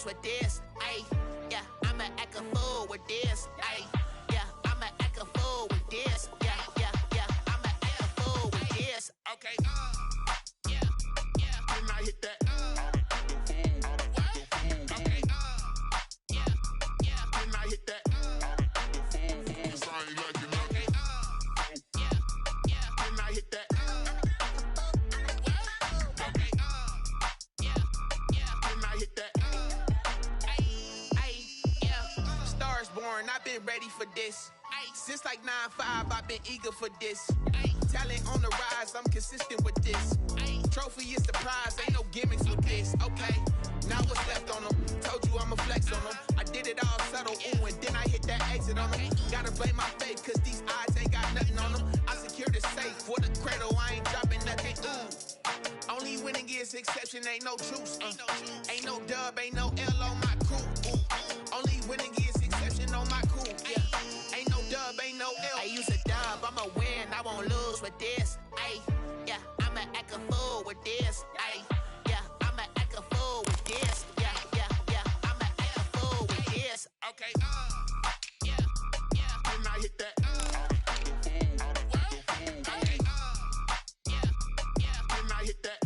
with this. Ay, yeah, I'ma act a fool with this. Ay, yeah, I'ma act a fool with this. Yeah, yeah, yeah, I'ma act a fool with this. Okay, yeah, yeah. Then I hit that. Okay, yeah, yeah. Then I hit that. I've been ready for this. Since like 9-5, I've been eager for this. Talent on the rise, I'm consistent with this. Trophy is the prize, ain't no gimmicks with this. Okay, now what's left on them? Told you I'ma flex on them. I did it all subtle, ooh, and then I hit that exit on them. Gotta blame my faith, cause these odds ain't got nothing on them. I secured the safe for the cradle, I ain't dropping nothing, ooh. Only winning is exception, ain't no truce. Ain't no dub, ain't no L on my crew. Ooh. Only winning is exception on my crew. Yeah. Ain't no dub, ain't no L. I use a dub, I'ma win, I won't lose with this. Ay, yeah, I'ma act a fool with this. Ay, yeah, I'ma act a fool with this. Yeah, yeah, yeah, I'ma act a fool with this. Okay, yeah, yeah. Then I hit that. Okay, yeah, yeah. Then I hit that.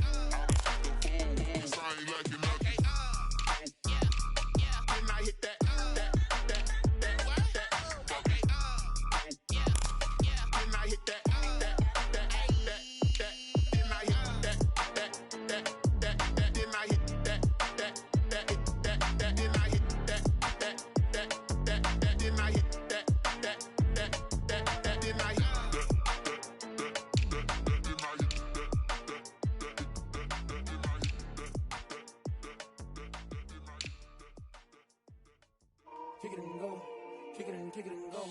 Kick it and go, kick it and go.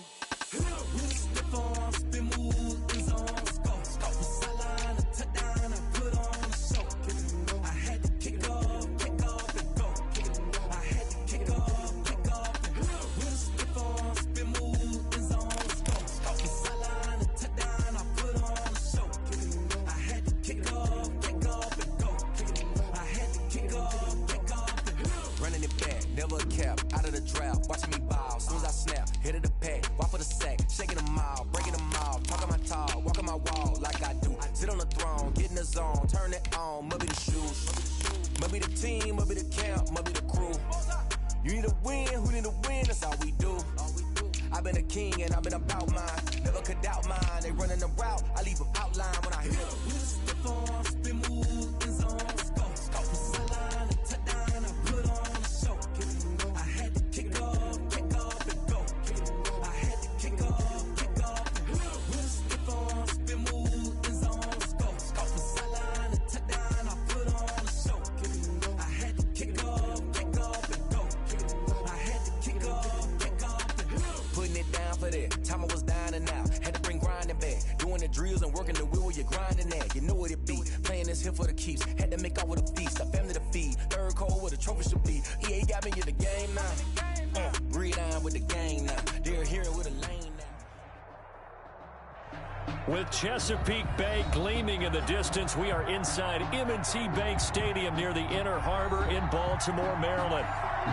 Step on, spin move, in zone, let's go. Sideline, a touchdown, I put on a show. Kick it and go. I had to kick off and go. Kick it and go. I had to kick off and go. Step on, spin move, in zone, let's go. Sideline, a touchdown, I put on a show. Kick it and go. I had to kick off and go. Kick it and go. I had to kick off and go. Running it back, never a cap, out of the drought, watching me ball, soon as I snap, hit of the pack, walk for the sack, shaking them all, breaking them all, talking my talk, walking my wall like I do, sit on the throne, get in the zone, turn it on, must be the shoes, must be the team, must be the camp, must be the crew, you need a win, who need a win, that's all we do, I've been a king and I've been about mine, never could doubt mine, they running the route, I leave them outline when I hit them. Step on, spin move, in zone, let's go. Sideline, a touchdown, I put on a show. I had to kick off and go. I had to kick off and go. Step on, spin move, in zone, let's go. Sideline, a touchdown, I put on a show. I had to kick off and go. I had to kick off and go. Putting it down for that, time I was down and out, had to bring grinding back, doing the drills and working the wheel where you're grinding at, you know what it be, playing this here for the keeps, had to make out with a feast, a family to feed, third cold where the trophy should be, EA got me in the game now, breathe on with the game now, they're here with a lane now. With Chesapeake Bay gleaming in the distance, we are inside M&T Bank Stadium near the Inner Harbor in Baltimore, Maryland.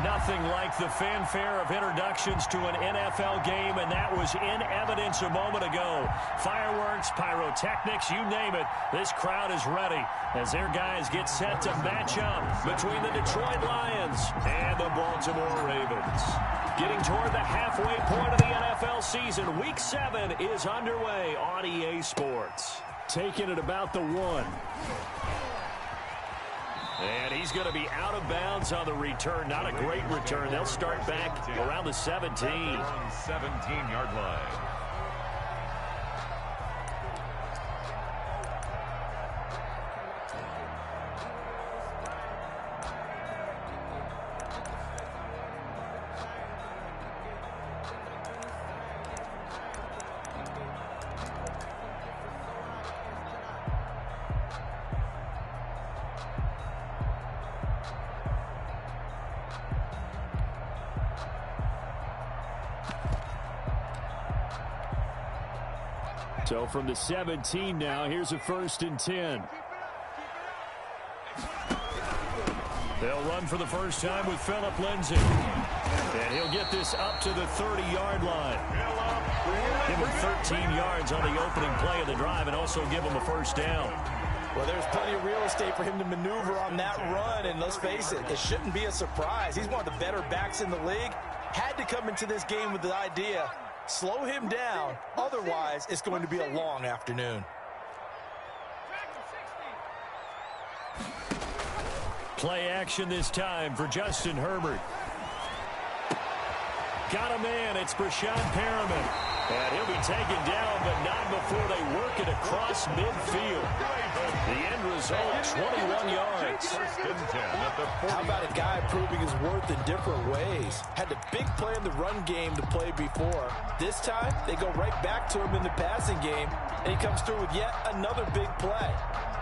Nothing like the fanfare of introductions to an NFL game, and that was in evidence a moment ago. Fireworks, pyrotechnics, you name it, this crowd is ready as their guys get set to match up between the Detroit Lions and the Baltimore Ravens. Getting toward the halfway point of the NFL season, Week 7 is underway on EA Sports. Taking it about the 1. And he's going to be out of bounds on the return. Not a great return. They'll start back around the 17. 17-yard line. So from the 17 now, here's a 1st and 10. They'll run for the first time with Phillip Lindsay. And he'll get this up to the 30-yard line. Give him 13 yards on the opening play of the drive and also give him a first down. Well, there's plenty of real estate for him to maneuver on that run, and let's face it, it shouldn't be a surprise. He's one of the better backs in the league. Had to come into this game with the idea, slow him down, otherwise it's going to be a long afternoon. Play action this time for Justin Herbert. Got a man, it's Brashad Perriman. And he'll be taken down, but not before they work it across midfield. The end result, 21 yards. How about a guy proving his worth in different ways? Had a big play in the run game to play before. This time, they go right back to him in the passing game, and he comes through with yet another big play.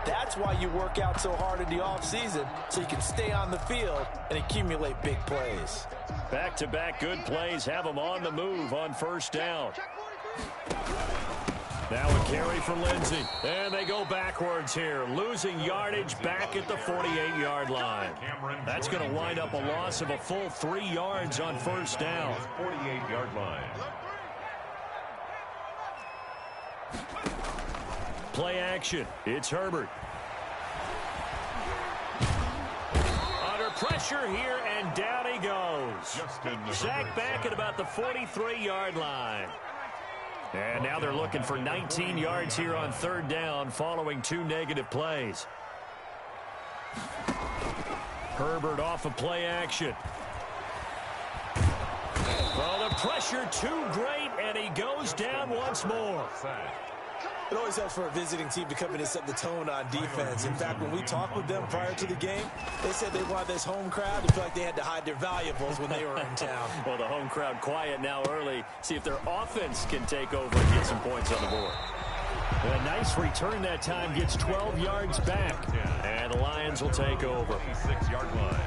That's why you work out so hard in the offseason, so you can stay on the field and accumulate big plays. Back-to-back good plays have them on the move on first down. Now a carry for Lindsay. And they go backwards here, losing yardage back at the 48-yard line. That's going to wind up a loss of a full 3 yards on first down. 48-yard line. Play action. It's Herbert. Under pressure here, and down he goes. Sacked back at about the 43-yard line. And now they're looking for 19 yards here on third down following 2 negative plays. Herbert off of play action. Well, the pressure too great, and he goes down once more. It always helps for a visiting team to come in and set the tone on defense. In fact, when we talked with them prior to the game, they said they wanted this home crowd to feel like they had to hide their valuables when they were in town. Well, the home crowd quiet now early. See if their offense can take over and get some points on the board. A nice return that time, gets 12 yards back. And the Lions will take over. 6-yard line.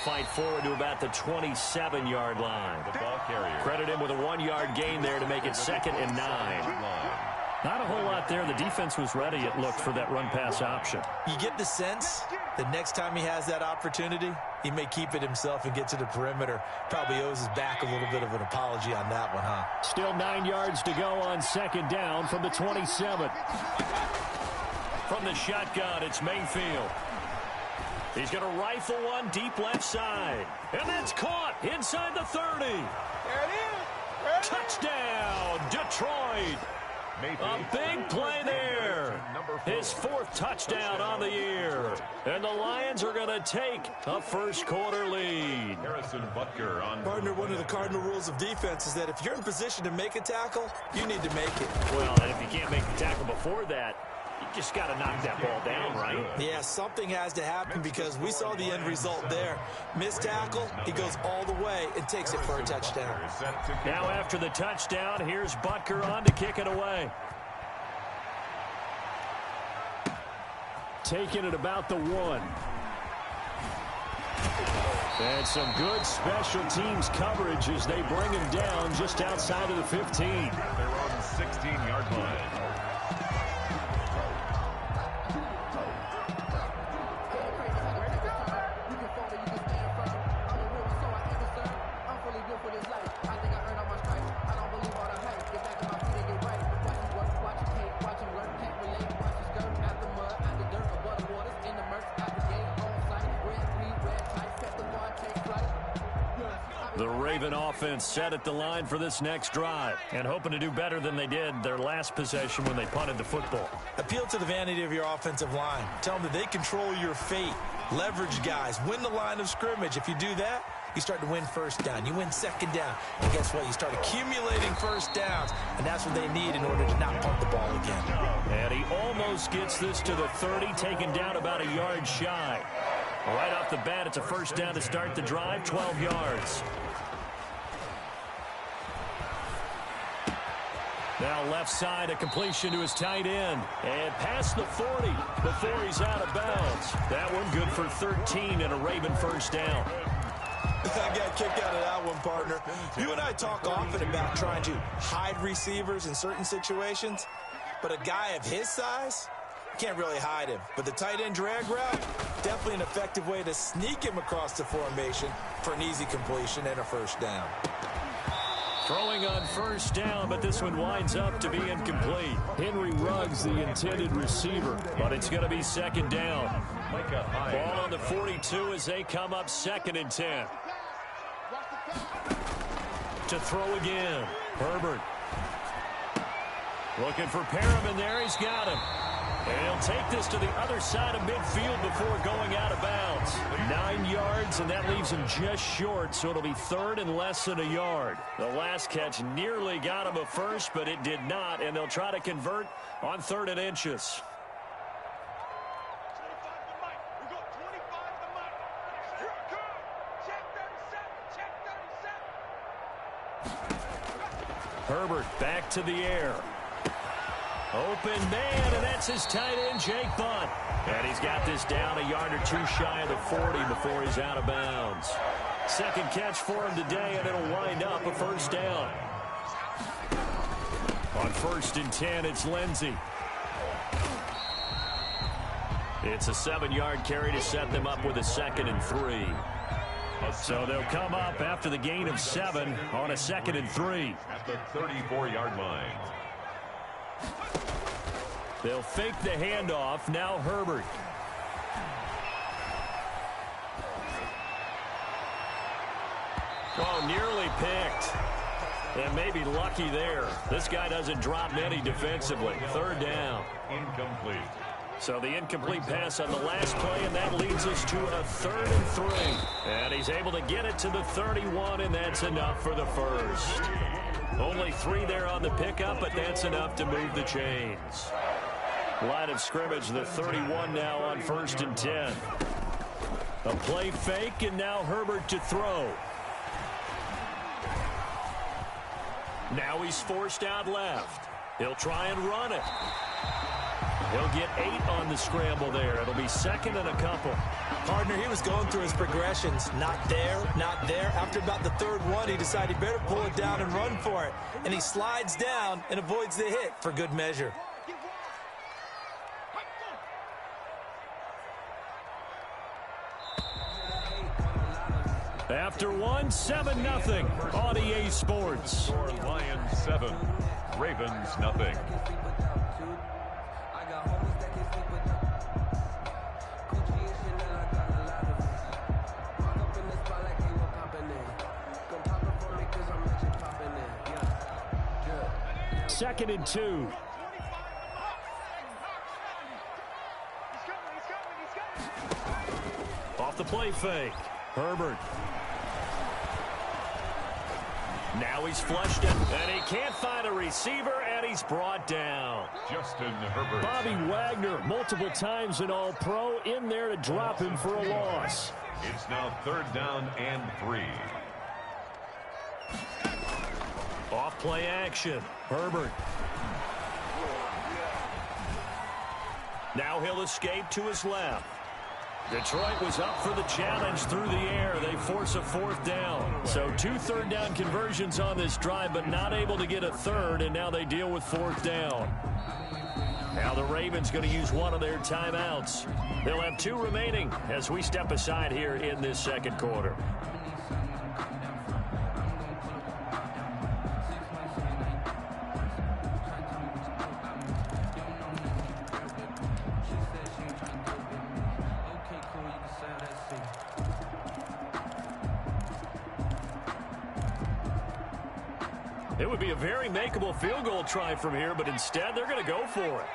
Fight forward to about the 27-yard line. The ball carrier. Credit him with a 1-yard gain there to make it 2nd and 9. Not a whole lot there. The defense was ready, it looked, for that run-pass option. You get the sense that next time he has that opportunity, he may keep it himself and get to the perimeter. Probably owes his back a little bit of an apology on that one, huh? Still 9 yards to go on 2nd down from the 27. From the shotgun, it's Mayfield. He's going to rifle one deep left side. And that's caught inside the 30. There it is. Touchdown, Detroit. A big play there. His 4th touchdown on the year. And the Lions are going to take a first-quarter lead. Harrison Butker on. Partner, one of the cardinal rules of defense is that if you're in position to make a tackle, you need to make it. Well, and if you can't make the tackle before that, you just got to knock that ball down, right? Yeah, something has to happen because we saw the end result there. Missed tackle, he goes all the way and takes it for a touchdown. Now after the touchdown, here's Butker on to kick it away. Taking it about the 1. And some good special teams coverage as they bring him down just outside of the 15. They're on the 16-yard line. The Raven offense set at the line for this next drive and hoping to do better than they did their last possession when they punted the football. Appeal to the vanity of your offensive line. Tell them that they control your fate. Leverage guys. Win the line of scrimmage. If you do that, you start to win first down. You win second down. And guess what? You start accumulating first downs. And that's what they need in order to not punt the ball again. And he almost gets this to the 30, taken down about a yard shy. Right off the bat, it's a first down to start the drive, 12 yards. Now left side, a completion to his tight end. And past the 40 before he's out of bounds. That one good for 13 and a Raven first down. I got kicked out of that one, partner. You and I talk often about trying to hide receivers in certain situations, but a guy of his size, can't really hide him. But the tight end drag route, definitely an effective way to sneak him across the formation for an easy completion and a first down. Throwing on first down, but this one winds up to be incomplete. Henry Ruggs, the intended receiver, but it's going to be second down. Ball on the 42 as they come up 2nd and 10. To throw again. Herbert. Looking for Perriman there. He's got him. And he'll take this to the other side of midfield before going out of bounds. 9 yards, and that leaves him just short, so it'll be 3rd and less than a yard. The last catch nearly got him a first, but it did not, and they'll try to convert on 3rd and inches. Herbert back to the air. Open man, and that's his tight end, Jake Bunt. And he's got this down a yard or two shy of the 40 before he's out of bounds. Second catch for him today, and it'll wind up a first down. On 1st and 10, it's Lindsey. It's a 7-yard carry to set them up with a 2nd and 3. So they'll come up after the gain of 7 on a 2nd and 3. At the 34-yard line. They'll fake the handoff. Now Herbert. Oh, nearly picked. And maybe lucky there. This guy doesn't drop many defensively. 3rd down. Incomplete. So the incomplete pass on the last play, and that leads us to a 3rd and 3. And he's able to get it to the 31, and that's enough for the first. Only 3 there on the pickup, but that's enough to move the chains. Line of scrimmage, the 31 now on 1st and 10. A play fake, and now Herbert to throw. Now he's forced out left. He'll try and run it. He'll get 8 on the scramble there. It'll be 2nd and a couple. Partner, he was going through his progressions. Not there, not there. After about the 3rd one, he decided he better pull it down and run for it. And he slides down and avoids the hit for good measure. After 1, 7-0 on EA Sports. Lions 7, Ravens nothing. Second and 2. Off the play fake. Herbert. Now he's flushed it, and he can't find a receiver, and he's brought down. Justin Herbert. Bobby Wagner, multiple times an All-Pro, in there to drop him for a loss. It's now 3rd down and 3. Off play action. Herbert. Now he'll escape to his left. Detroit was up for the challenge through the air. They force a 4th down. So 2 3rd down conversions on this drive, but not able to get a 3rd, and now they deal with 4th down. Now the Ravens going to use one of their timeouts. They'll have 2 remaining as we step aside here in this 2nd quarter. It would be a very makeable field goal try from here, but instead they're going to go for it.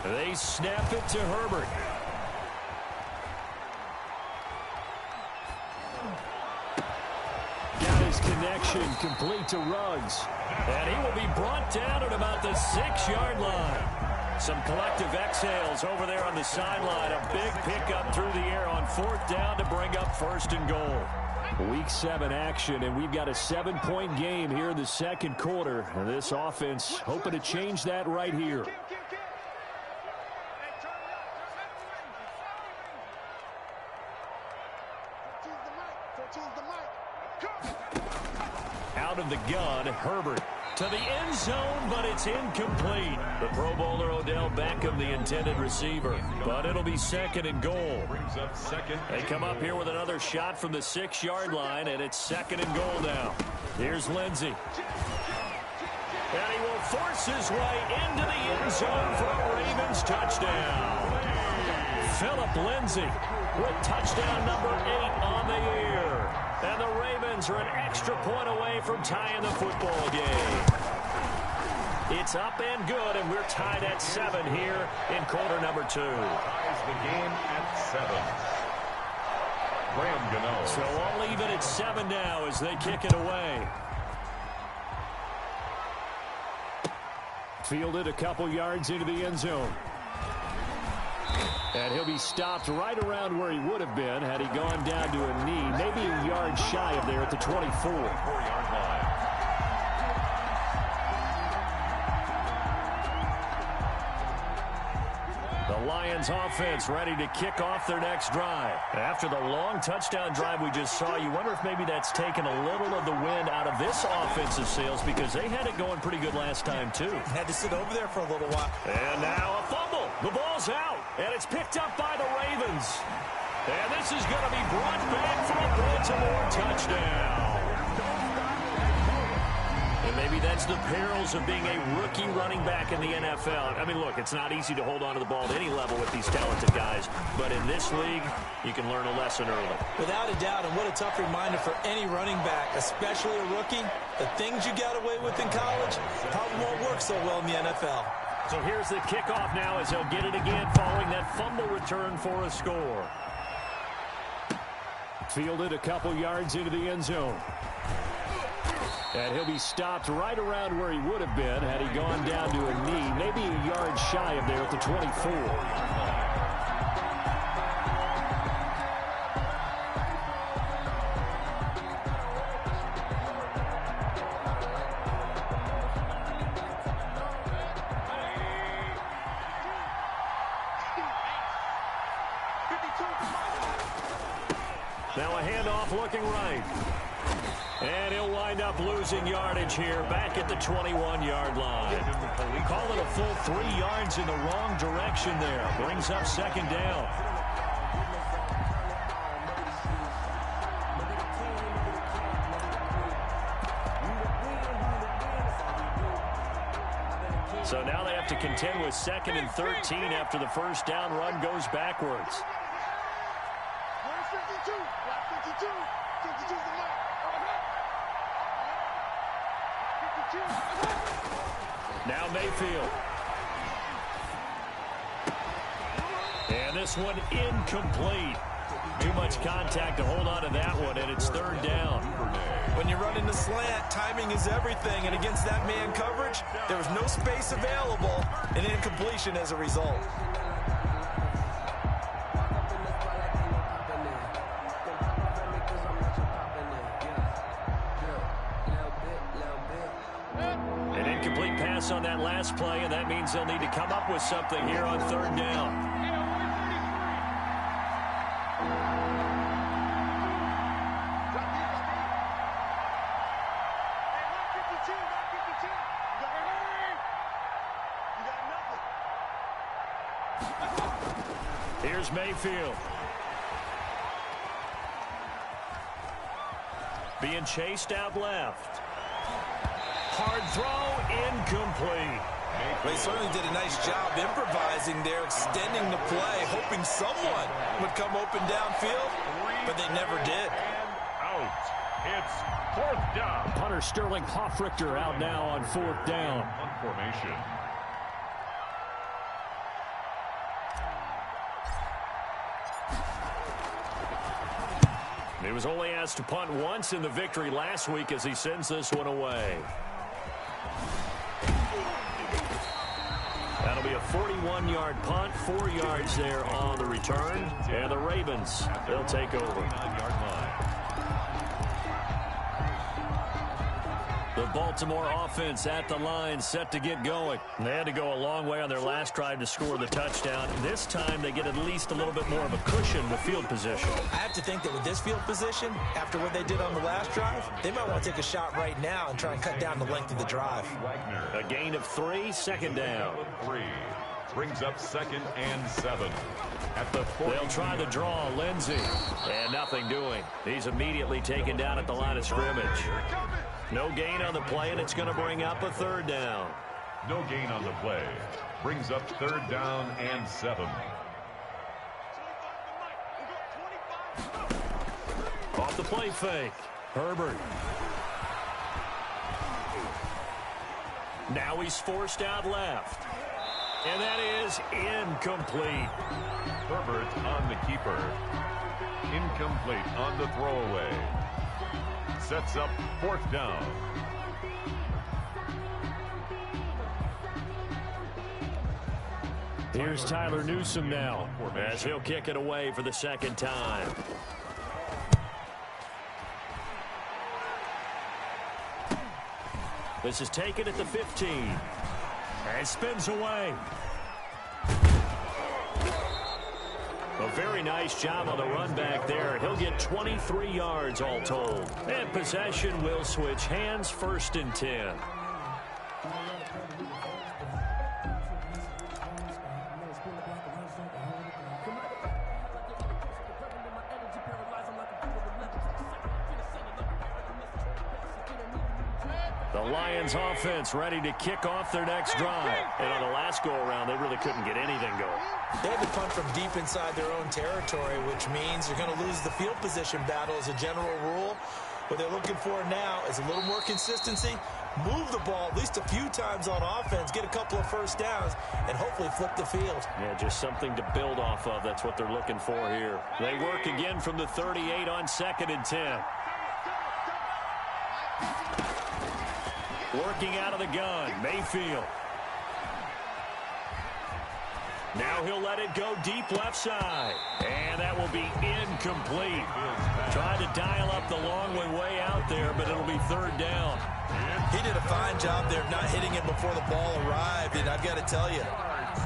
They snap it to Herbert. Got his connection complete to Ruggs. And he will be brought down at about the 6-yard line. Some collective exhales over there on the sideline. A big pickup through the air on 4th down to bring up 1st and goal. Week 7 action, and we've got a 7-point game here in the second quarter. And this offense hoping to change that right here. Out of the gun, Herbert to the end zone, but it's incomplete. The Pro Bowler Odell Beckham, the intended receiver, but it'll be 2nd and goal. They come up here with another shot from the 6-yard line, and it's 2nd and goal now. Here's Lindsey. And he will force his way into the end zone for a Ravens touchdown. Phillip Lindsay with touchdown number 8 on the year. And the Ravens are an extra point away from tying the football game. It's up and good, and we're tied at 7 here in quarter number 2. Ties the game at 7. Graham Gano. So all even at 7 now as they kick it away. Fielded a couple yards into the end zone. And he'll be stopped right around where he would have been had he gone down to a knee, maybe a yard shy of there at the 24-yard line. The Lions offense ready to kick off their next drive. After the long touchdown drive we just saw, you wonder if maybe that's taken a little of the wind out of this offensive sails because they had it going pretty good last time too. Had to sit over there for a little while. And now a fumble. The ball's out, and it's picked up by the Ravens. And this is going to be brought back for a Baltimore touchdown. And maybe that's the perils of being a rookie running back in the NFL. I mean, look, it's not easy to hold on to the ball at any level with these talented guys. But in this league, you can learn a lesson early. Without a doubt, and what a tough reminder for any running back, especially a rookie. The things you got away with in college probably won't work so well in the NFL. So here's the kickoff now as he'll get it again following that fumble return for a score. Fielded a couple yards into the end zone. And he'll be stopped right around where he would have been had he gone down to a knee, maybe a yard shy of there at the 24. Now a handoff looking right. And he'll wind up losing yardage here back at the 21-yard line. Call it a full 3 yards in the wrong direction there. Brings up 2nd down. So now they have to contend with 2nd and 13 after the first down run goes backwards. Now Mayfield. And this one incomplete. Too much contact to hold on to that one, and it's 3rd down. When you're running the slant, timing is everything, and against that man coverage, there was no space available, and incompletion as a result. An incomplete pass on that last play, and that means they'll need to come up with something here on 3rd down. Here's Mayfield. Being chased out left. Hard throw, incomplete. They certainly did a nice job improvising there, extending the play, hoping someone would come open downfield, but they never did. Out. It's 4th down. Punter Sterling Hoffrichter out now on 4th down. Punt formation. He was only asked to punt once in the victory last week as he sends this one away. That'll be a 41-yard punt, 4 yards there on the return. And the Ravens, they'll take over. 49-yard line. The Baltimore offense at the line, set to get going. They had to go a long way on their last drive to score the touchdown. This time they get at least a little bit more of a cushion with field position. I have to think that with this field position, after what they did on the last drive, they might want to take a shot right now and try and cut down the length of the drive. A gain of 3, second down. 3 brings up 2nd and 7. At the 40. They'll try the draw, Lindsey. And nothing doing. He's immediately taken down at the line of scrimmage. No gain on the play, and it's going to bring up a 3rd down. No gain on the play. Brings up 3rd down and 7. Off the play fake. Herbert. Now he's forced out left. And that is incomplete. Herbert on the keeper. Incomplete on the throwaway. Sets up 4th down. Here's Tyler Newsome now as he'll kick it away for the 2nd time. This is taken at the 15. And spins away. A very nice job on the run back there. He'll get 23 yards all told. And possession will switch hands, 1st and 10. The Lions offense ready to kick off their next drive. And on the last go-around, they really couldn't get anything going. They had to punt from deep inside their own territory, which means you're going to lose the field position battle as a general rule. What they're looking for now is a little more consistency, move the ball at least a few times on offense, get a couple of 1st downs, and hopefully flip the field. Yeah, just something to build off of. That's what they're looking for here. They work again from the 38 on 2nd and 10. Working out of the gun, Mayfield. Now he'll let it go deep left side. And that will be incomplete. Tried to dial up the long way out there, but it'll be 3rd down. He did a fine job there of not hitting it before the ball arrived, and I've got to tell you,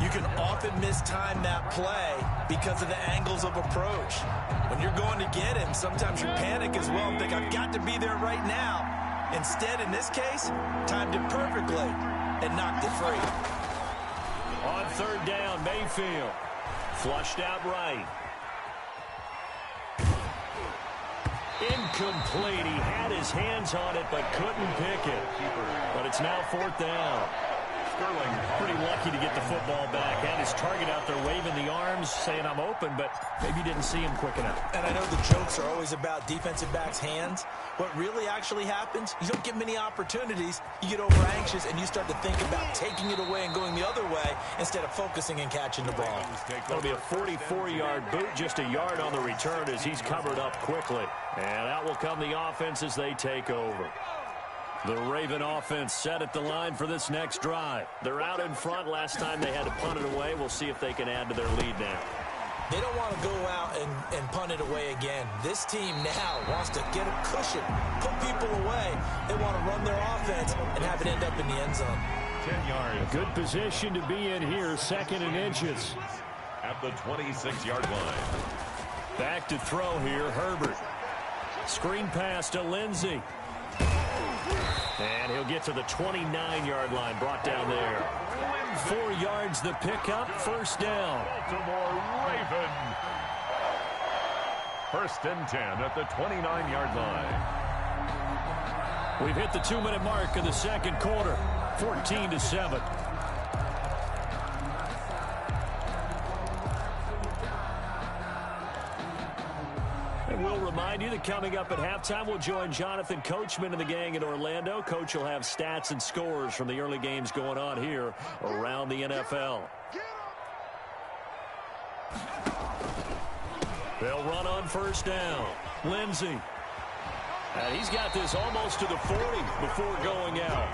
you can often mistime that play because of the angles of approach. When you're going to get him, sometimes you panic as well and think, I've got to be there right now. Instead, in this case, timed it perfectly and knocked it free. On 3rd down, Mayfield. Flushed out right. Incomplete. He had his hands on it but couldn't pick it. But it's now 4th down. Pretty lucky to get the football back. Had his target out there waving the arms, saying I'm open, but maybe didn't see him quick enough. And I know the jokes are always about defensive backs' hands. What really actually happens, you don't get many opportunities. You get over anxious and you start to think about taking it away and going the other way instead of focusing and catching the ball. That'll be a 44-yard boot, just a yard on the return as he's covered up quickly. And out will come the offense as they take over. The Raven offense set at the line for this next drive. They're out in front. Last time they had to punt it away. We'll see if they can add to their lead now. They don't want to go out and punt it away again. This team now wants to get a cushion, put people away. They want to run their offense and have it end up in the end zone. 10 yards. A good position to be in here, 2nd and inches. At the 26-yard line. Back to throw here, Herbert. Screen pass to Lindsey. And he'll get to the 29-yard line, brought down there. 4 yards the pickup, 1st down. Baltimore Raven. 1st and 10 at the 29-yard line. We've hit the 2-minute mark of the 2nd quarter, 14-7. And we'll remind you that coming up at halftime, we'll join Jonathan Coachman and the gang in Orlando. Coach will have stats and scores from the early games going on here around the NFL. They'll run on 1st down. Lindsey. And he's got this almost to the 40 before going out.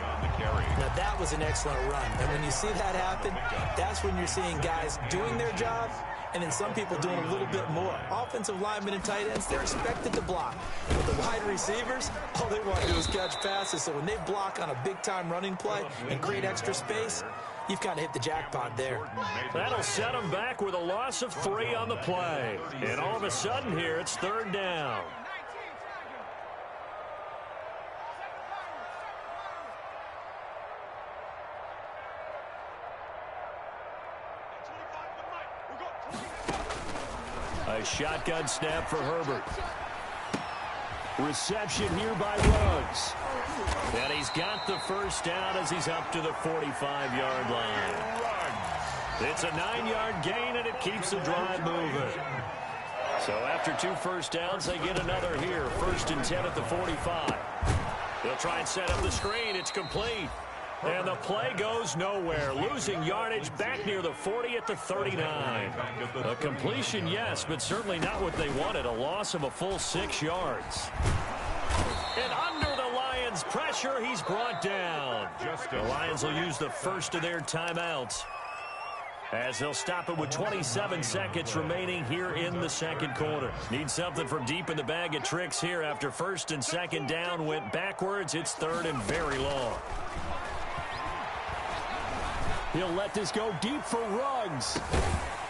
Now, that was an excellent run. And when you see that happen, that's when you're seeing guys doing their job and then some people doing a little bit more. Offensive linemen and tight ends, they're expected to block. But the wide receivers, all they want to do is catch passes. So when they block on a big-time running play and create extra space, you've kind of hit the jackpot there. That'll set them back with a loss of 3 on the play. And all of a sudden here, it's 3rd down. A shotgun snap for Herbert. Reception here by Ruggs. And he's got the first down as he's up to the 45-yard line. It's a 9-yard gain, and it keeps the drive moving. So after 2 first downs, they get another here. 1st and 10 at the 45. They'll try and set up the screen. It's complete. And the play goes nowhere. Losing yardage back near the 40 at the 39. A completion, yes, but certainly not what they wanted. A loss of a full 6 yards. And under the Lions' pressure, he's brought down. The Lions will use the first of their timeouts, as they'll stop it with 27 seconds remaining here in the 2nd quarter. Need something from deep in the bag of tricks here. After 1st and 2nd down went backwards, it's 3rd and very long. He'll let this go deep for Ruggs.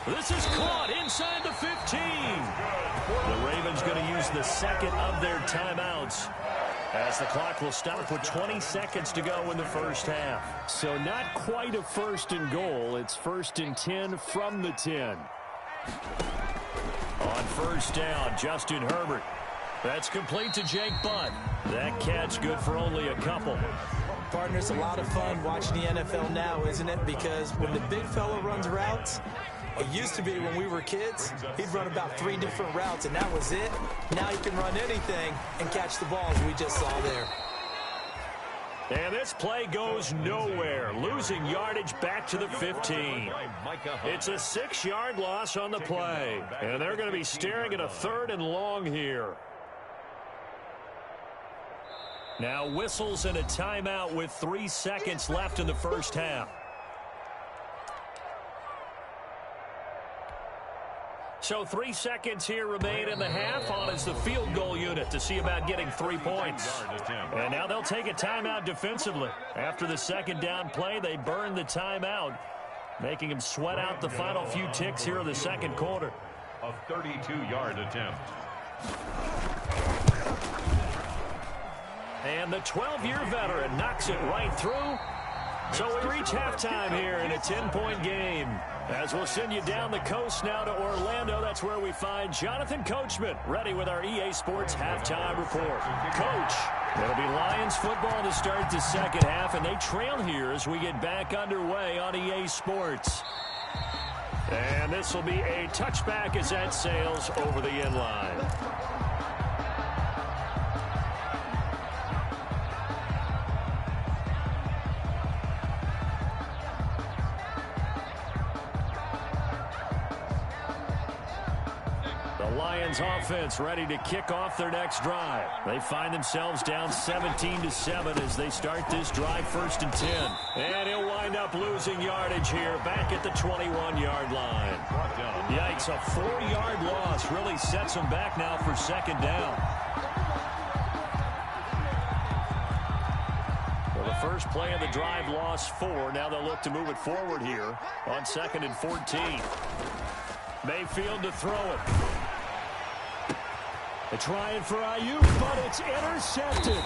This is caught inside the 15. The Ravens going to use the 2nd of their timeouts, as the clock will stop with 20 seconds to go in the 1st half. So not quite a 1st and goal. It's 1st and 10 from the 10. On 1st down, Justin Herbert. That's complete to Jake Butt. That catch good for only a couple. Partner, it's a lot of fun watching the NFL now, isn't it? Because when the big fella runs routes, it used to be when we were kids, he'd run about 3 different routes, and that was it. Now he can run anything and catch the ball, as we just saw there. And this play goes nowhere, losing yardage back to the 15. It's a 6-yard loss on the play, and they're going to be staring at a 3rd and long here. Now whistles and a timeout with 3 seconds left in the 1st half. So 3 seconds here remain in the half. On is the field goal unit to see about getting 3 points. And now they'll take a timeout defensively. After the 2nd down play, they burn the timeout, making him sweat out the final few ticks here in the 2nd quarter. A 32-yard attempt. And the 12-year veteran knocks it right through. So we reach halftime here in a 10-point game. As we'll send you down the coast now to Orlando, that's where we find Jonathan Coachman, ready with our EA Sports halftime report. Coach, it'll be Lions football to start the 2nd half, and they trail here as we get back underway on EA Sports. And this will be a touchback as that sails over the end line. Lions offense ready to kick off their next drive. They find themselves down 17-7 as they start this drive, 1st and 10. And he'll wind up losing yardage here back at the 21-yard line. Yikes, a 4-yard loss really sets them back now for 2nd down. Well, the first play of the drive lost 4. Now they'll look to move it forward here on 2nd and 14. Mayfield to throw it. They're trying for Ayuk, but it's intercepted.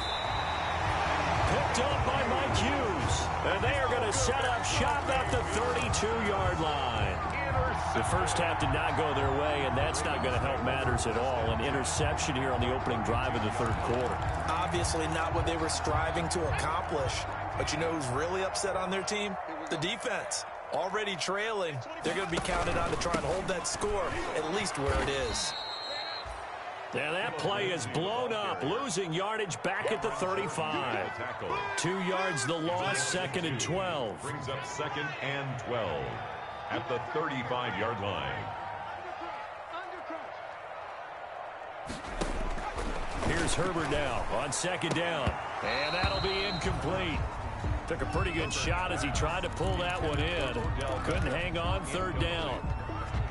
Picked up by Mike Hughes. And they are going to set up shop at the 32-yard line. The first half did not go their way, and that's not going to help matters at all. An interception here on the opening drive of the 3rd quarter. Obviously not what they were striving to accomplish. But you know who's really upset on their team? The defense. Already trailing. They're going to be counted on to try and hold that score at least where it is. And that play is blown up, losing yardage back at the 35. 2 yards the loss, 2nd and 12. Brings up 2nd and 12 at the 35-yard line. Here's Here's Herbert now on second down. And that'll be incomplete. Took a pretty good shot as he tried to pull that one in. Couldn't hang on, third down.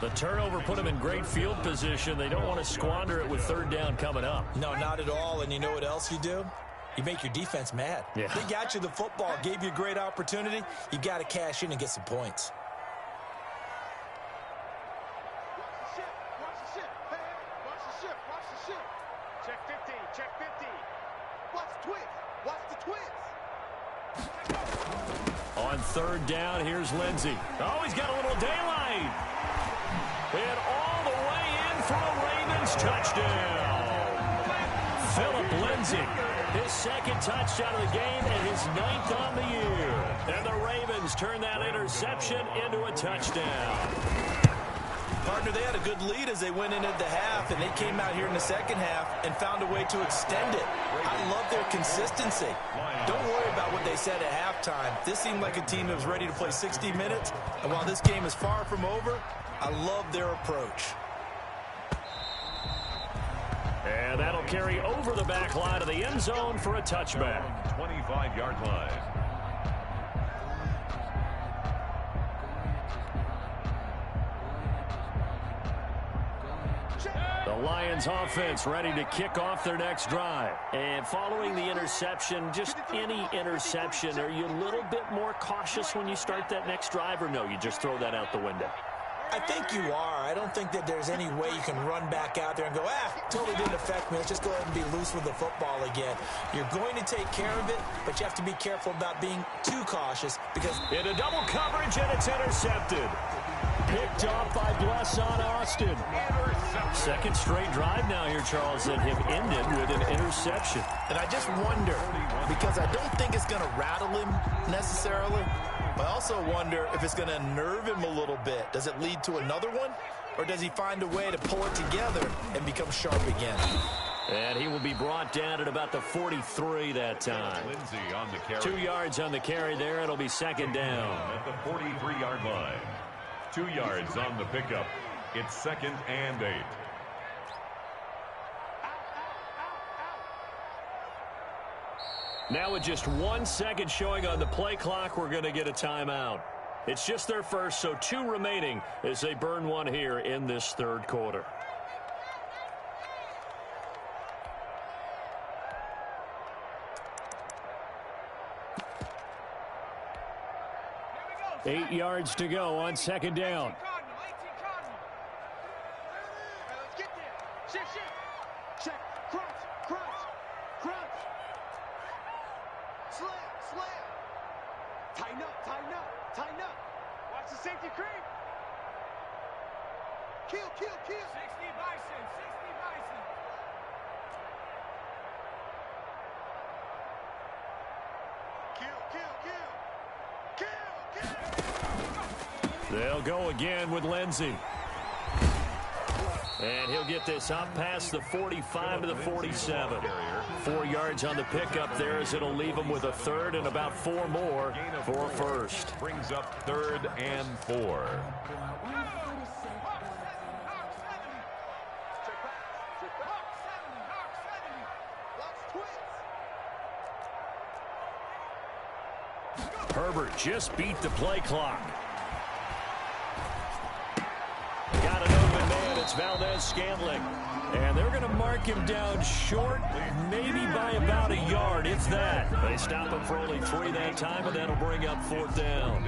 The turnover put him in great field position. They don't want to squander it with third down coming up. No, not at all. And you know what else you do? You make your defense mad. Yeah. They got you the football, gave you a great opportunity. You got to cash in and get some points. Check 50, check 50. Watch the twins. Watch the twins. On third down, here's Lindsey. Oh, he's got a little daylight. And all the way in for a Ravens touchdown. Philip Lindsey, his second touchdown of the game and his 9th on the year. And the Ravens turn that interception into a touchdown. Partner, they had a good lead as they went into the half, and they came out here in the second half and found a way to extend it. I love their consistency. Don't worry about what they said at halftime. This seemed like a team that was ready to play 60 minutes, and while this game is far from over, I love their approach. And that'll carry over the back line of the end zone for a touchback. 25-yard line. The Lions offense ready to kick off their next drive. And following the interception, just any interception, are you a little bit more cautious when you start that next drive, or no, you just throw that out the window? I think you are. I don't think that there's any way you can run back out there and go, totally didn't affect me. Let's just go ahead and be loose with the football again. You're going to take care of it, but you have to be careful about being too cautious because... In a double coverage, and it's intercepted. Picked off by Bless on Austin. Second straight drive now here, Charles, that have ended with an interception. And I just wonder, because I don't think it's going to rattle him necessarily, but I also wonder if it's going to nerve him a little bit. Does it lead to another one? Or does he find a way to pull it together and become sharp again? And he will be brought down at about the 43 that time. Lindsey on the carry. 2 yards on the carry there. It'll be second down. At the 43-yard line. 2 yards on the pickup. It's 2nd and 8. Now with just 1 second showing on the play clock, we're going to get a timeout. It's just their first, so 2 remaining as they burn one here in this third quarter. Here we go. 8 yards to go on second down. Let's get there. Shift. Check. Crunch. Slam. Tighten up. Watch the safety creep. Kill. 60 Bison. Kill. They'll go again with Lindsey. And he'll get this up past the 45 to the 47. 4 yards on the pickup there as it'll leave him with a third and about 4 more for a first. Brings up 3rd and 4. Herbert just beat the play clock. Got an open man. It's Valdez-Scantling. And they're going to mark him down short, maybe by about a yard, if that. They stop him for only 3 that time, and that'll bring up 4th down.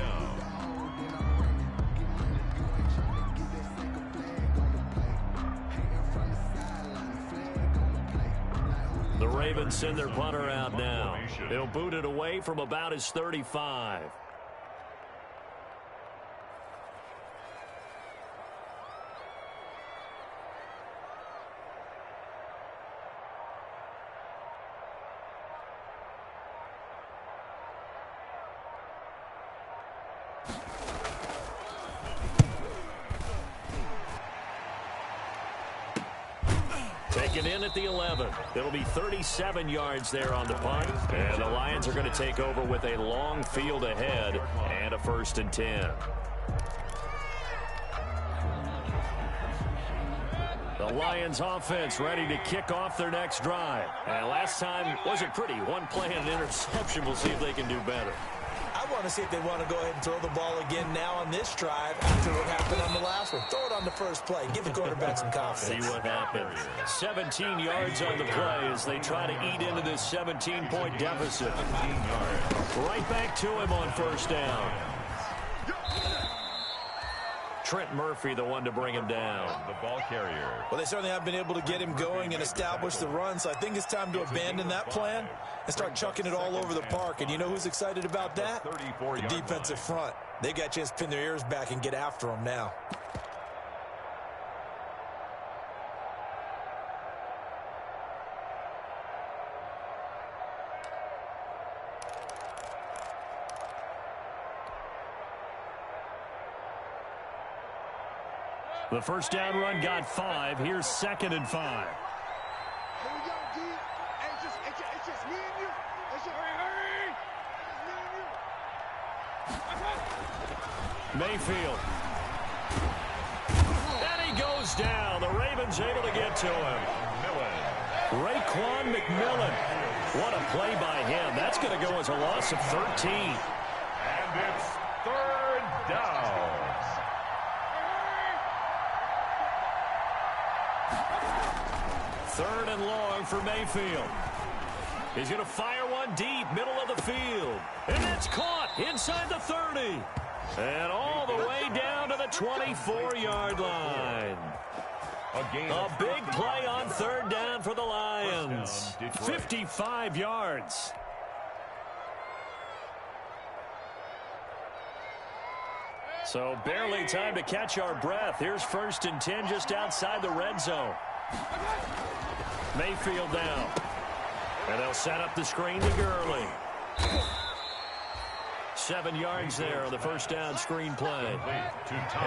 The Ravens send their punter out now. They'll boot it away from about his 35. Taken in at the 11. It'll be 37 yards there on the punt. And the Lions are going to take over with a long field ahead and a 1st and 10. The The Lions offense ready to kick off their next drive. And last time wasn't pretty. One play and an interception. We'll see if they can do better. I want to see if they want to go ahead and throw the ball again now on this drive after what happened on the last one. Throw it on the first play. Give the quarterback some confidence. See what happens. 17 yards on the play as they try to eat into this 17-point deficit. 17 yards. Right back to him on first down. Trent Murphy, the one to bring him down. The ball carrier. Well, they certainly have been able to get him going and establish the run, so I think it's time to abandon that plan and start chucking it all over the park. And you know who's excited about that? The defensive front. They got a chance to pin their ears back and get after him now. The first down run got 5. Here's 2nd and 5. Here we go, D. Hey, it's just me and you. It's just, hurry. It's me and you. Mayfield. And he goes down. The Ravens able to get to him. Raekwon McMillan. What a play by him. That's going to go as a loss of 13. And it's 3rd down. Third and long for Mayfield. He's going to fire one deep, middle of the field. And it's caught inside the 30. And all the way down to the 24-yard line. A big play on 3rd down for the Lions. 55 yards. So barely time to catch our breath. Here's 1st and 10 just outside the red zone. Mayfield down. And they'll set up the screen to Gurley. 7 yards there on the first down screen play.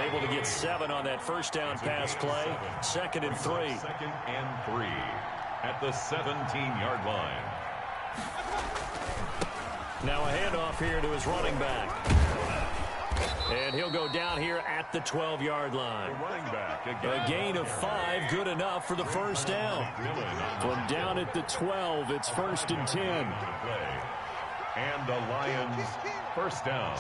Able to get 7 on that first down pass play. 2nd and 3. 2nd and 3 at the 17-yard line. Now a handoff here to his running back. And he'll go down here at the 12-yard line. A gain of 5, good enough for the first down. From down at the 12, it's 1st and 10. And the Lions first down.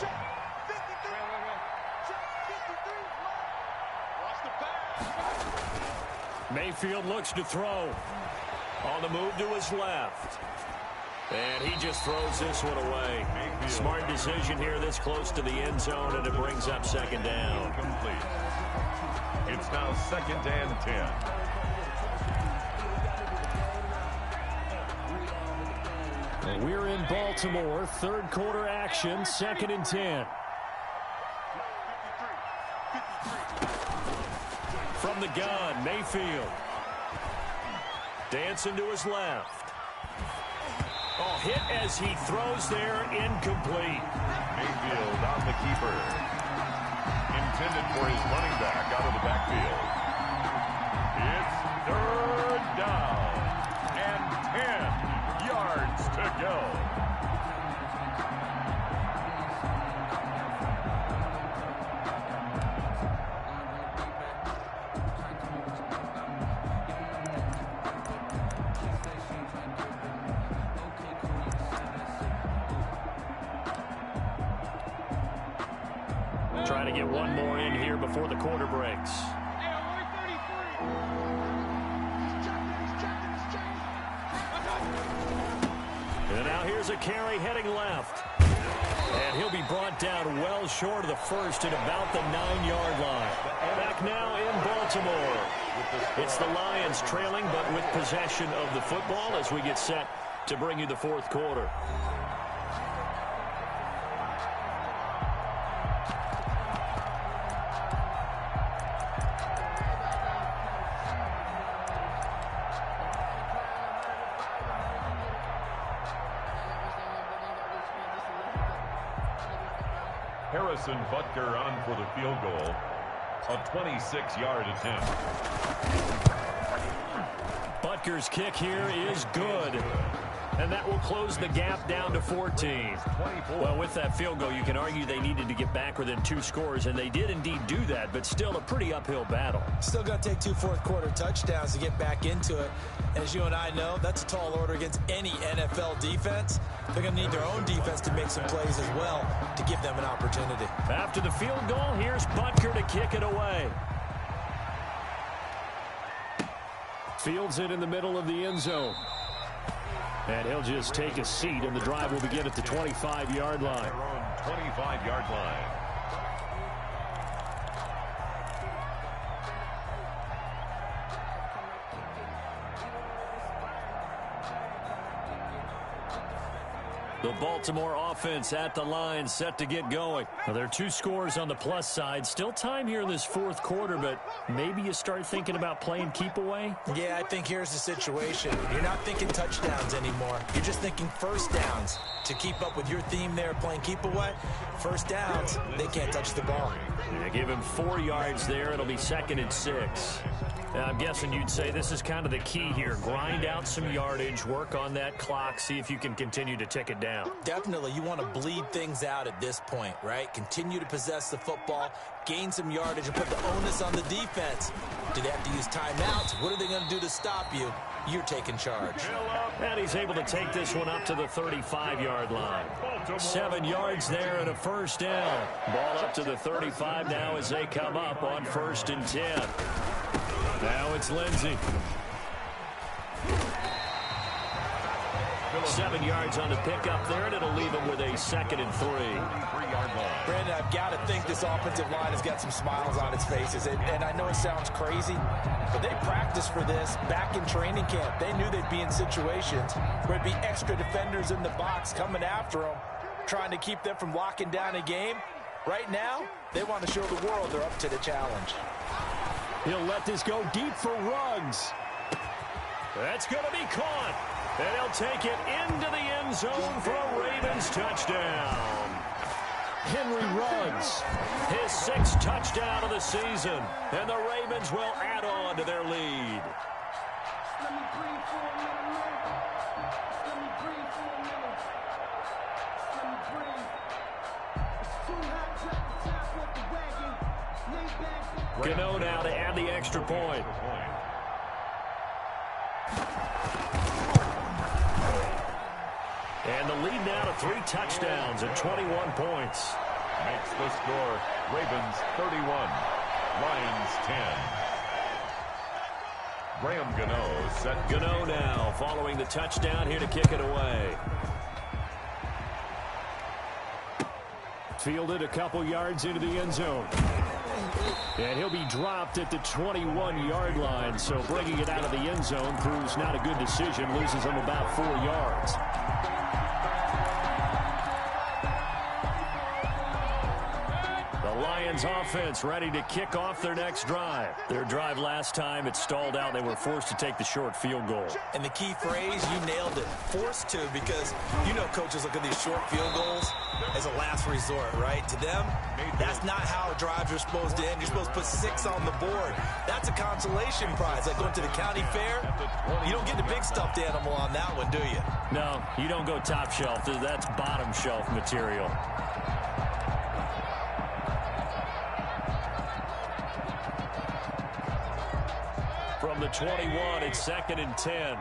Mayfield looks to throw. On the move to his left. And he just throws this one away. Smart decision here this close to the end zone, and it brings up 2nd down. Complete. It's now 2nd and 10. We're in Baltimore. 3rd quarter action, 2nd and 10. From the gun, Mayfield. Dancing to his left. Oh, hit as he throws there, incomplete. Mayfield on the keeper. Intended for his running back out of the backfield. It's 3rd down and 10 yards to go. Trying to get one more in here before the quarter breaks. And now here's a carry heading left. And he'll be brought down well short of the first at about the 9-yard line. Back now in Baltimore. It's the Lions trailing, but with possession of the football as we get set to bring you the 4th quarter. Harrison Butker on for the field goal. A 26-yard attempt. Butker's kick here is good. And that will close the gap down to 14. Well, with that field goal, you can argue they needed to get back within 2 scores, and they did indeed do that, but still a pretty uphill battle. Still going to take 2 fourth-quarter touchdowns to get back into it. As you and I know, that's a tall order against any NFL defense. They're going to need their own defense to make some plays as well to give them an opportunity. After the field goal, here's Butker to kick it away. Fields it in the middle of the end zone. And he'll just take a seat, and the drive will begin at the 25-yard line. 25-yard line. The Baltimore offense at the line, set to get going. Now, there are 2 scores on the plus side. Still time here in this 4th quarter, but maybe you start thinking about playing keep away? Yeah, I think here's the situation. You're not thinking touchdowns anymore. You're just thinking first downs. To keep up with your theme there, playing keep away, first downs, they can't touch the ball. They give him 4 yards there. It'll be 2nd and 6. Now, I'm guessing you'd say this is kind of the key here. Grind out some yardage, work on that clock, see if you can continue to tick it down. Definitely, you want to bleed things out at this point, right? Continue to possess the football, gain some yardage, and put the onus on the defense. Do they have to use timeouts? What are they going to do to stop you? You're taking charge. And he's able to take this one up to the 35-yard line. 7 yards there and a first down. Ball up to the 35 now as they come up on 1st and 10. Now it's Lindsey. 7 yards on the pickup there, and it'll leave him with a 2nd and 3. 3-yard line. Brandon, I've got to think this offensive line has got some smiles on its faces. And I know it sounds crazy, but they practiced for this back in training camp. They knew they'd be in situations where it'd be extra defenders in the box coming after them, trying to keep them from locking down a game. Right now, they want to show the world they're up to the challenge. He'll let this go deep for Ruggs. That's going to be caught. And he'll take it into the end zone for a Ravens touchdown. Henry Ruggs, his 6th touchdown of the season. And the Ravens will add on to their lead. Gano now to add the extra point. And the lead now to 3 touchdowns and 21 points. Makes the score Ravens 31, Lions 10. Graham Gano set. Gano now following the touchdown here to kick it away. Fielded a couple yards into the end zone. And he'll be dropped at the 21-yard line, so bringing it out of the end zone proves not a good decision, loses him about 4 yards. The Lions offense ready to kick off their next drive. Their drive last time, it stalled out. They were forced to take the short field goal. And the key phrase, you nailed it, forced to, because you know coaches look at these short field goals as a last resort, right? To them, that's not how drives are supposed to end. You're supposed to put 6 on the board. That's a consolation prize. Like going to the county fair, you don't get the big stuffed animal on that one, do you? No, you don't go top shelf. That's bottom shelf material. From the 21, it's 2nd and 10.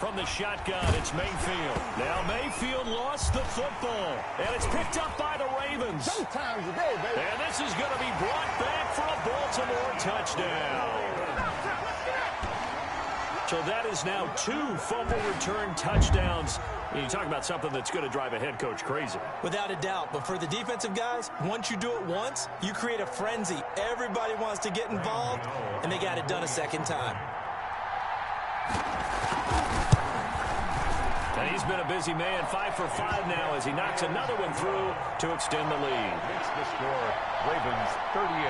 From the shotgun, it's Mayfield. Now Mayfield lost the football, and it's picked up by the Ravens. Sometimes you go, baby. And this is going to be brought back for a Baltimore touchdown. So that is now 2 fumble return touchdowns. And you talk about something that's going to drive a head coach crazy. Without a doubt. But for the defensive guys, once you do it once, you create a frenzy. Everybody wants to get involved, and they got it done a second time. And he's been a busy man, 5 for 5 now as he knocks another one through to extend the lead. Makes the score Ravens 38.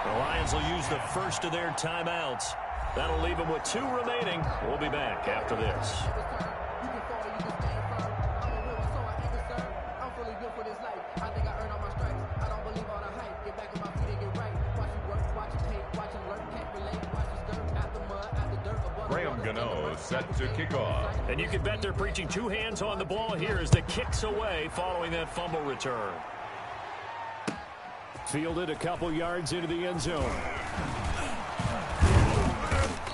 The Lions will use the first of their timeouts. That'll leave them with 2 remaining. We'll be back after this. Watch it learn, can't relate. Graham Gano set to kick off. And you can bet they're preaching two hands on the ball here as the kick's away following that fumble return. Fielded a couple yards into the end zone.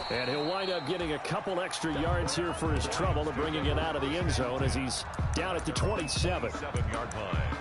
And he'll wind up getting a couple extra yards here for his trouble and bringing it out of the end zone as he's down at the 27. 7-yard line.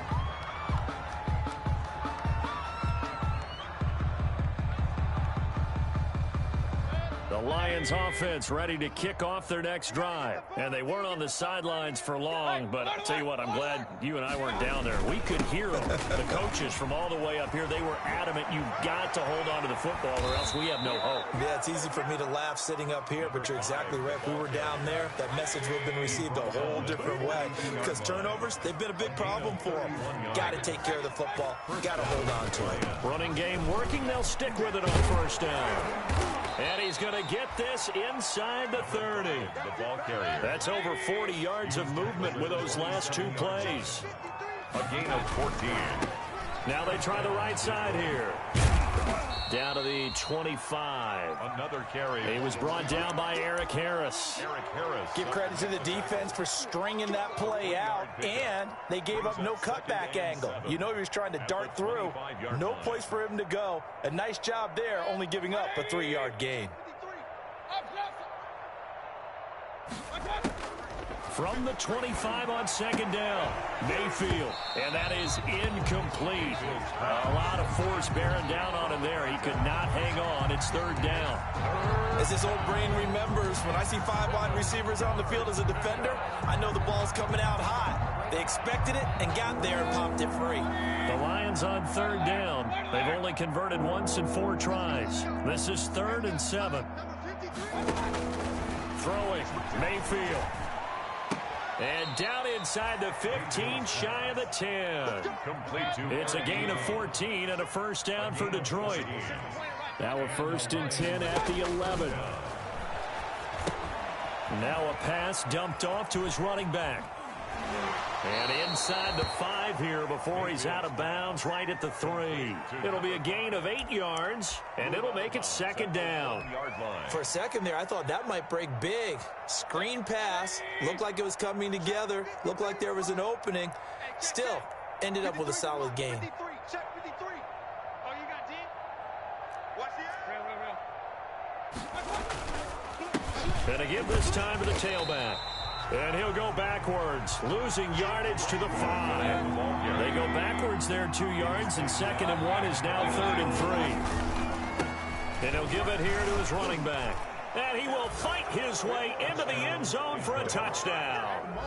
The Lions offense ready to kick off their next drive. And they weren't on the sidelines for long, but I'll tell you what, I'm glad you and I weren't down there. We could hear them. The coaches from all the way up here, they were adamant, you've got to hold on to the football or else we have no hope. Yeah, it's easy for me to laugh sitting up here, but you're exactly right. If we were down there, that message would have been received a whole different way. Because turnovers, they've been a big problem for them. Got to take care of the football. Got to hold on to it. Running game working. They'll stick with it on first down. And he's going to get this inside the 30. The ball carrier. That's over 40 yards of movement with those last two plays. A gain of 14. Now they try the right side here. Down to the 25. Another carry. He was brought down by Eric Harris. Eric Harris. Give credit to the defense for stringing that play out, and they gave up no cutback angle. You know he was trying to dart through. No place for him to go. A nice job there, only giving up a 3-yard gain. From the 25 on second down, Mayfield, and that is incomplete. A lot of force bearing down on him there. He could not hang on. It's third down. As his old brain remembers, when I see 5 wide receivers on the field as a defender, I know the ball's coming out hot. They expected it and got there and popped it free. The Lions on third down. They've only converted once in 4 tries. This is 3rd and 7. Throwing, Mayfield. And down inside the 15, shy of the 10. It's a gain of 14 and a first down for Detroit. Now a 1st and 10 at the 11. Now a pass dumped off to his running back. And inside the 5 here before he's out of bounds right at the 3. It'll be a gain of 8 yards, and it'll make it second down. For a second there, I thought that might break big. Screen pass. Looked like it was coming together. Looked like there was an opening. Still, ended up with a solid gain. And a give this time to the tailback. And he'll go backwards, losing yardage to the 5. They go backwards there 2 yards, and 2nd and 1 is now 3rd and 3. And he'll give it here to his running back. And he will fight his way into the end zone for a touchdown.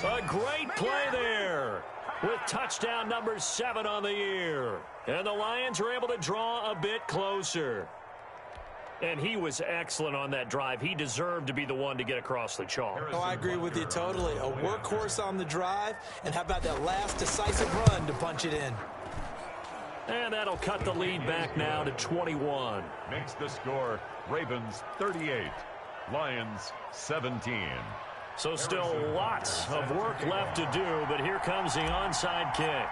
A great play there with touchdown number 7 on the year. And the Lions are able to draw a bit closer. And he was excellent on that drive. He deserved to be the one to get across the chalk. Oh, I agree with you totally. A workhorse on the drive, and how about that last decisive run to punch it in? And that'll cut the lead back now to 21. Makes the score Ravens 38, Lions 17. So still lots of work left to do, but here comes the onside kick.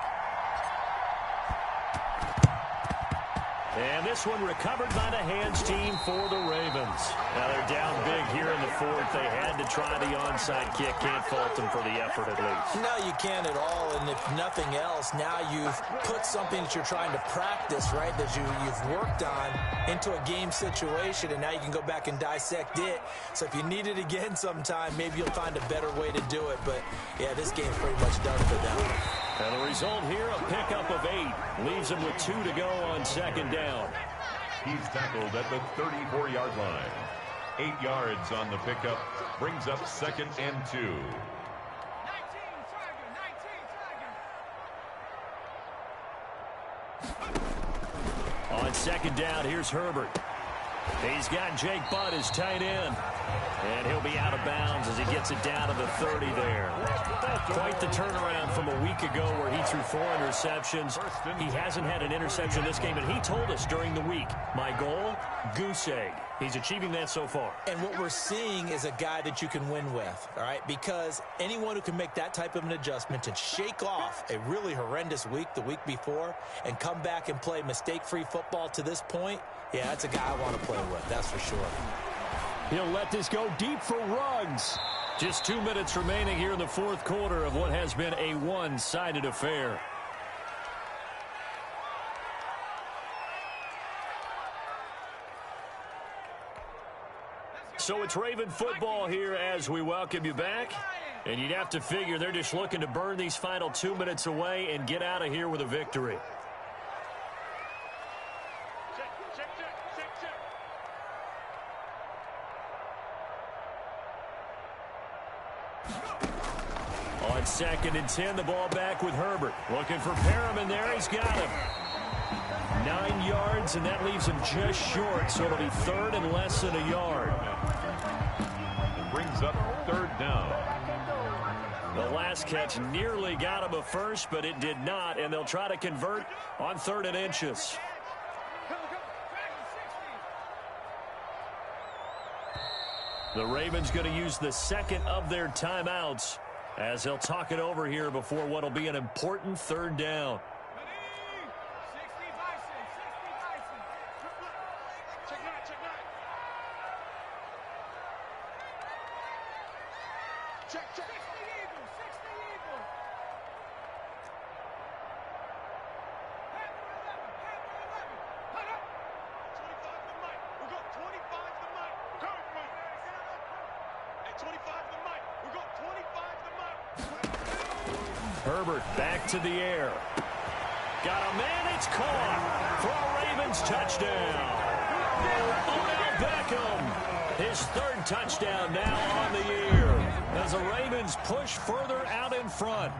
And this one recovered by the hands team for the Ravens. Now they're down big here in the 4th. They had to try the onside kick. Can't fault them for the effort at least. No, you can't at all. And if nothing else, now you've put something that you're trying to practice, right, that you've worked on into a game situation, and now you can go back and dissect it. So if you need it again sometime, maybe you'll find a better way to do it. But, yeah, this game's pretty much done for them. And the result here, a pickup of 8. Leaves him with 2 to go on second down. He's tackled at the 34-yard line. 8 yards on the pickup. Brings up 2nd and 2. On second down, here's Herbert. He's got Jake Butt as tight end. And he'll be out of bounds as he gets it down to the 30 there. Quite the turnaround from a week ago where he threw 4 interceptions. He hasn't had an interception this game, and he told us during the week, my goal, goose egg. He's achieving that so far. And what we're seeing is a guy that you can win with, all right? Because anyone who can make that type of an adjustment and shake off a really horrendous week the week before and come back and play mistake-free football to this point, yeah, that's a guy I want to play with, that's for sure. He'll let this go deep for Ruggs. Just 2 minutes remaining here in the fourth quarter of what has been a one-sided affair. So it's Raven football here as we welcome you back. And you'd have to figure they're just looking to burn these final 2 minutes away and get out of here with a victory. On 2nd and 10, the ball back with Herbert. Looking for Perriman there. He's got him. 9 yards, and that leaves him just short, so it'll be 3rd and less than a yard. Brings up 3rd down. The last catch nearly got him a first, but it did not, and they'll try to convert on 3rd and inches. The Ravens going to use the second of their timeouts as they'll talk it over here before what will be an important 3rd down. Herbert back to the air. Got a man, it's caught for a Ravens touchdown. Odell Beckham, his 3rd touchdown now on the year as the Ravens push further out in front.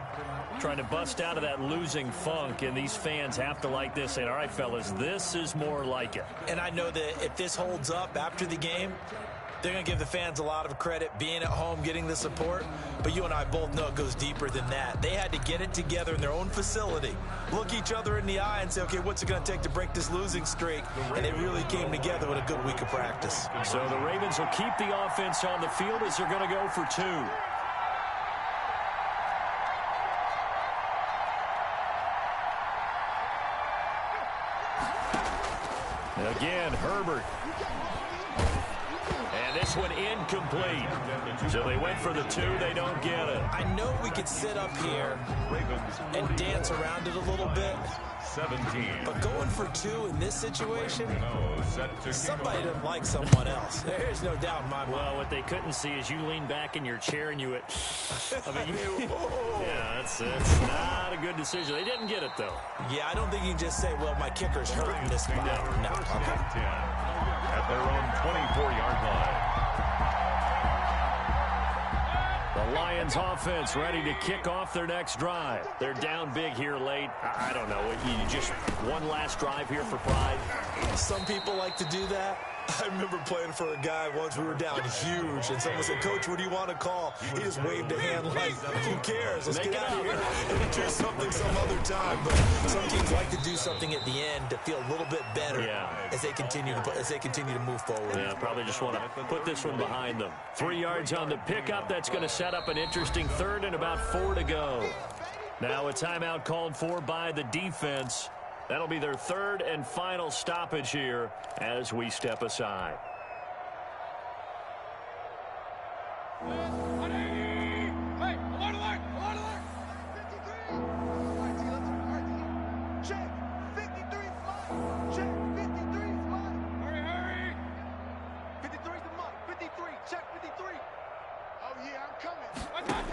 Trying to bust out of that losing funk, and these fans have to like this, saying, all right, fellas, this is more like it. And I know that if this holds up after the game, they're going to give the fans a lot of credit being at home, getting the support. But you and I both know it goes deeper than that. They had to get it together in their own facility, look each other in the eye and say, okay, what's it going to take to break this losing streak? And they really came together with a good week of practice. So the Ravens will keep the offense on the field as they're going to go for 2. Again, Herbert. And this one incomplete. So they went for the 2. They don't get it. I know we could sit up here and dance around it a little bit. 17. But going for 2 in this situation, somebody doesn't like someone else. There's no doubt in my mind. Well, what they couldn't see is you lean back in your chair and you went, I mean, yeah, that's not a good decision. They didn't get it, though. Yeah, I don't think you can just say, well, my kicker's hurting this spot. No. Okay. At their own 24-yard line. The Lions offense ready to kick off their next drive. They're down big here late. I don't know. You just one last drive here for pride. Some people like to do that. I remember playing for a guy once. We were down huge, and someone said, Coach, what do you want to call? He just waved a hand like, who cares? Let's get out of here and do something some other time. But some teams like to do something at the end to feel a little bit better as they continue to move forward. Yeah, probably just want to put this one behind them. 3 yards on the pickup. That's going to set up an interesting 3rd and about 4 to go. Now a timeout called for by the defense. That'll be their 3rd and final stoppage here as we step aside. Check 53 spot. Check 53 spot. Hurry. 53's the mark. 53. Check 53. Oh, yeah, I'm coming.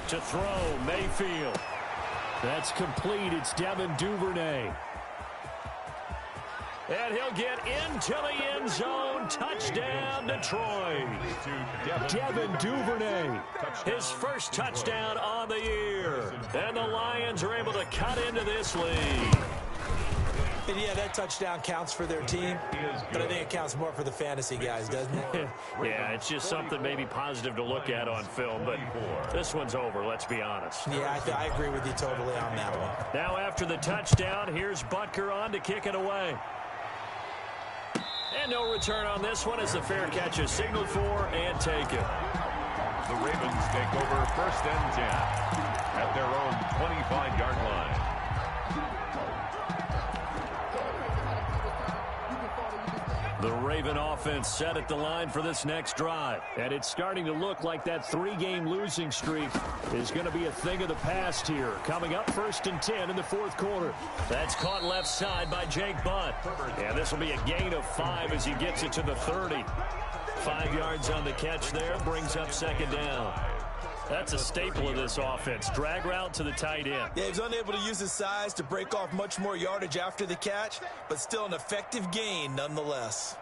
To throw, Mayfield. That's complete. It's Devin Duvernay. And he'll get into the end zone. Touchdown, Detroit. Devin Duvernay, his first touchdown on the year. And the Lions are able to cut into this lead. And yeah, that touchdown counts for their team, but I think it counts more for the fantasy guys, doesn't it? Yeah, it's just something maybe positive to look at on film, but this one's over, let's be honest. Yeah, I agree with you totally on that one. Now after the touchdown, here's Butker on to kick it away. And no return on this one as the fair catch is signaled for and taken. The Ravens take over 1st and 10 at their own 25-yard line. The Raven offense set at the line for this next drive. And it's starting to look like that 3-game losing streak is going to be a thing of the past here. Coming up 1st and 10 in the 4th quarter. That's caught left side by Jake Butt. And this will be a gain of 5 as he gets it to the 30. 5 yards on the catch there, brings up 2nd down. That's a staple of this offense. Drag route to the tight end. Yeah, he's unable to use his size to break off much more yardage after the catch, but still an effective gain nonetheless.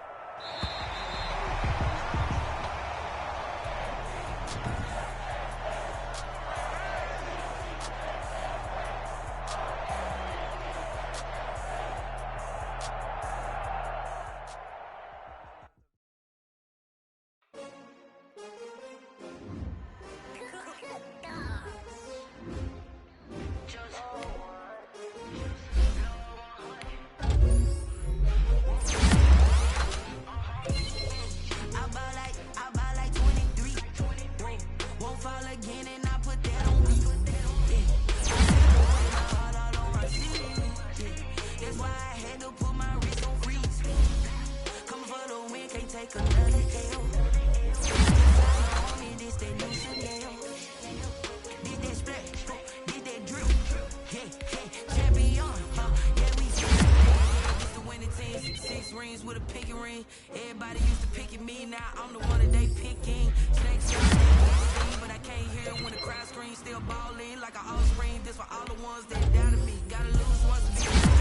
Still ballin' like an offspring. This for all the ones that doubted me. Gotta lose once to be